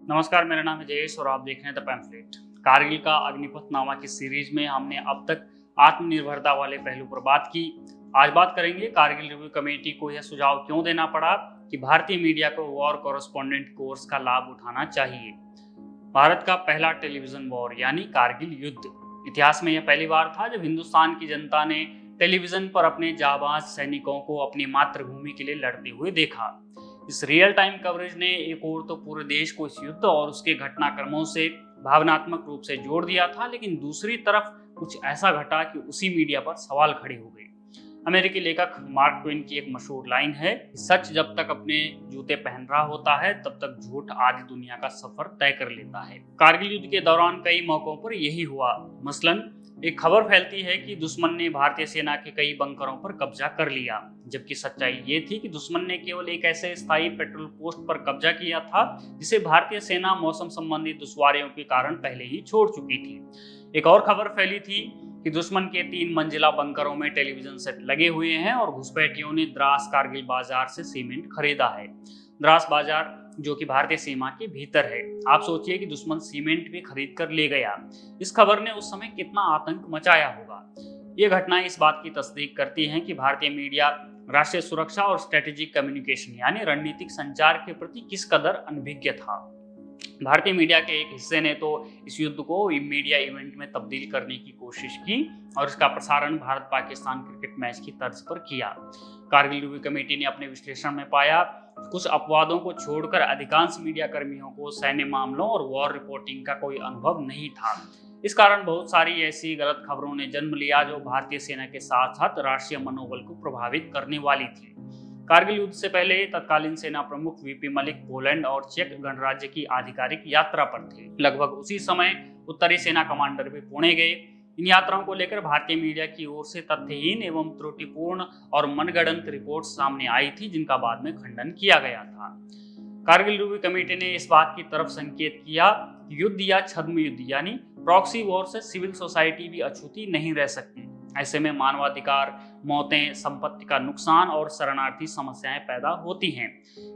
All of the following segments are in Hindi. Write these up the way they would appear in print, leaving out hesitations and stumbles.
नमस्कार, मेरा नाम है जयेश और आप देख रहे हैं द पैम्फलेट। कारगिल का अग्निपथ नामा की सीरीज में हमने अब तक आत्मनिर्भरता वाले पहलू पर बात की। आज बात करेंगे कारगिल रिव्यू कमेटी को यह सुझाव क्यों देना पड़ा कि भारतीय मीडिया को वॉर कॉरेस्पॉन्डेंट कोर्स का लाभ उठाना चाहिए। भारत का पहला टेलीविजन वॉर यानी कारगिल युद्ध। इतिहास में यह पहली बार था जब हिंदुस्तान की जनता ने टेलीविजन पर अपने जाबाज सैनिकों को अपनी मातृभूमि के लिए लड़ते हुए देखा। इस रियल टाइम कवरेज ने एक ओर तो पूरे देश को इस युद्ध और उसके घटनाक्रमों से भावनात्मक रूप से जोड़ दिया था, लेकिन दूसरी तरफ कुछ ऐसा घटा कि उसी मीडिया पर सवाल खड़े हो गए। अमेरिकी लेखक मार्क ट्वेन की एक मशहूर लाइन है, सच जब तक अपने जूते पहन रहा होता है तब तक झूठ आधी दुनिया का सफर तय कर लेता है। कारगिल युद्ध के दौरान कई मौकों पर यही हुआ। मसलन एक खबर फैलती है कि दुश्मन ने भारतीय सेना के कई बंकरों पर कब्जा कर लिया, जबकि सच्चाई ये थी कि दुश्मन ने केवल एक ऐसे स्थायी पेट्रोल पोस्ट पर कब्जा किया था जिसे भारतीय सेना मौसम संबंधी दुश्वारियों के कारण पहले ही छोड़ चुकी थी। एक और खबर फैली थी कि दुश्मन के 3 मंजिला बंकरों में टेलीविजन सेट लगे हुए हैं और घुसपैठियों ने द्रास कारगिल बाजार से सीमेंट खरीदा है। द्रास बाजार जो कि भारतीय सीमा के भीतर है। आप सोचिए कि दुश्मन सीमेंट भी खरीद कर ले गया। इस खबर ने उस समय कितना आतंक मचाया होगा। ये घटनाएं इस बात की तस्दीक करती हैं कि भारतीय मीडिया राष्ट्रीय सुरक्षा और स्ट्रेटेजिक कम्युनिकेशन यानी रणनीतिक संचार के प्रति किस कदर अनभिज्ञ था। भारतीय मीडिया के एक हिस्से ने तो इस युद्ध को मीडिया इवेंट में तब्दील करने की कोशिश की और इसका प्रसारण भारत पाकिस्तान क्रिकेट मैच की तर्ज पर किया। कारगिल रिव्यू कमेटी ने अपने विश्लेषण में पाया कुछ अपवादों को छोड़कर अधिकांश मीडिया कर्मियों को सैन्य मामलों और वॉर रिपोर्टिंग का कोई अनुभव नहीं था। इस कारण बहुत सारी ऐसी गलत खबरों ने जन्म लिया जो भारतीय सेना के साथ साथ राष्ट्रीय मनोबल को प्रभावित करने वाली थी। कारगिल युद्ध से पहले तत्कालीन सेना प्रमुख वीपी मलिक पोलैंड और चेक गणराज्य की आधिकारिक यात्रा पर थे। लगभग उसी समय उत्तरी सेना कमांडर भी पुणे गए। इन यात्राओं को लेकर भारतीय मीडिया की ओर से तथ्यहीन एवं त्रुटिपूर्ण और मनगढ़ंत रिपोर्ट सामने आई थी, जिनका बाद में खंडन किया गया था। कारगिल रिव्यू कमेटी ने इस बात की तरफ संकेत किया कि युद्ध या छद्म युद्ध यानी प्रॉक्सी वॉर से सिविल सोसाइटी भी अछूती नहीं रह सकती। ऐसे में मानवाधिकार, मौतें, संपत्ति का नुकसान और शरणार्थी समस्याएं पैदा होती हैं।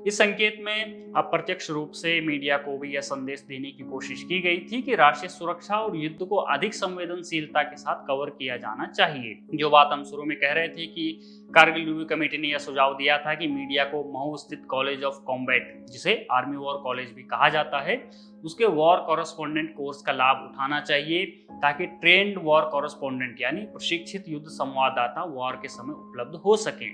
इस संकेत में अप्रत्यक्ष रूप से मीडिया को भी यह संदेश देने की कोशिश की गई थी कि राष्ट्रीय सुरक्षा और युद्ध को अधिक संवेदनशीलता के साथ कवर किया जाना चाहिए। जो बात हम शुरू में कह रहे थे कि कारगिल रिव्यू कमेटी ने यह सुझाव दिया था कि मीडिया को महू स्थित कॉलेज ऑफ कॉम्बैट, जिसे आर्मी वॉर कॉलेज भी कहा जाता है, उसके वॉर कॉरेस्पॉन्डेंट कोर्स का लाभ उठाना चाहिए ताकि ट्रेंड वॉर कॉरेस्पॉन्डेंट यानी प्रशिक्षित युद्ध संवाददाता वॉर के समय उपलब्ध हो सकें।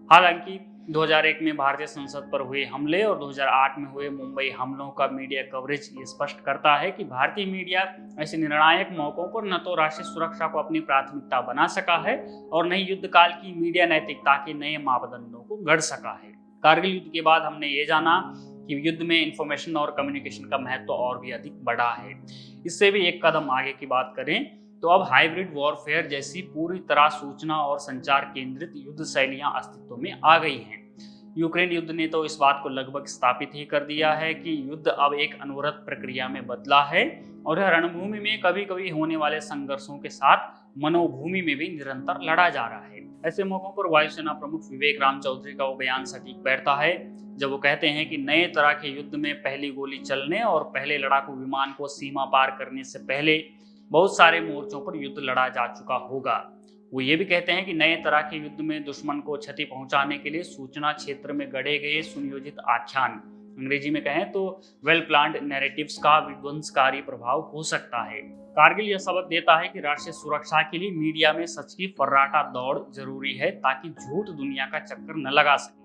हालांकि 2001 में भारतीय संसद पर हुए हमले और 2008 में हुए मुंबई हमलों का मीडिया कवरेज ये स्पष्ट करता है कि भारतीय मीडिया ऐसे निर्णायक मौकों पर न तो राष्ट्रीय सुरक्षा को अपनी प्राथमिकता बना सका है और न ही युद्ध काल की मीडिया नैतिकता के नए मापदंडों को गढ़ सका है। कारगिल युद्ध के बाद हमने ये जाना कि युद्ध में इंफॉर्मेशन और कम्युनिकेशन का महत्व और भी अधिक बढ़ा है। इससे भी एक कदम आगे की बात करें तो अब हाइब्रिड वॉरफेयर जैसी पूरी तरह सूचना और संचार केंद्रित युद्ध शैलियां अस्तित्व में आ गई हैं। यूक्रेन युद्ध ने तो इस बात को लगभग स्थापित ही कर दिया है कि युद्ध अब एक अनवरत प्रक्रिया में बदला है और यह रणभूमि में कभी कभी होने वाले संघर्षों के साथ मनोभूमि में भी निरंतर लड़ा जा रहा है। ऐसे मौकों पर वायुसेना प्रमुख विवेक राम चौधरी का वो बयान सटीक बैठता है जब वो कहते हैं कि नए तरह के युद्ध में पहली गोली चलने और पहले लड़ाकू विमान को सीमा पार करने से पहले बहुत सारे मोर्चों पर युद्ध लड़ा जा चुका होगा। वो ये भी कहते हैं कि नए तरह के युद्ध में दुश्मन को क्षति पहुंचाने के लिए सूचना क्षेत्र में गढ़े गए सुनियोजित आख्यान, अंग्रेजी में कहें तो वेल प्लान्ड नैरेटिव्स का विध्वंसकारी प्रभाव हो सकता है। कारगिल यह सबक देता है कि राष्ट्रीय सुरक्षा के लिए मीडिया में सच की फर्राटा दौड़ जरूरी है ताकि झूठ दुनिया का चक्कर न लगा सके।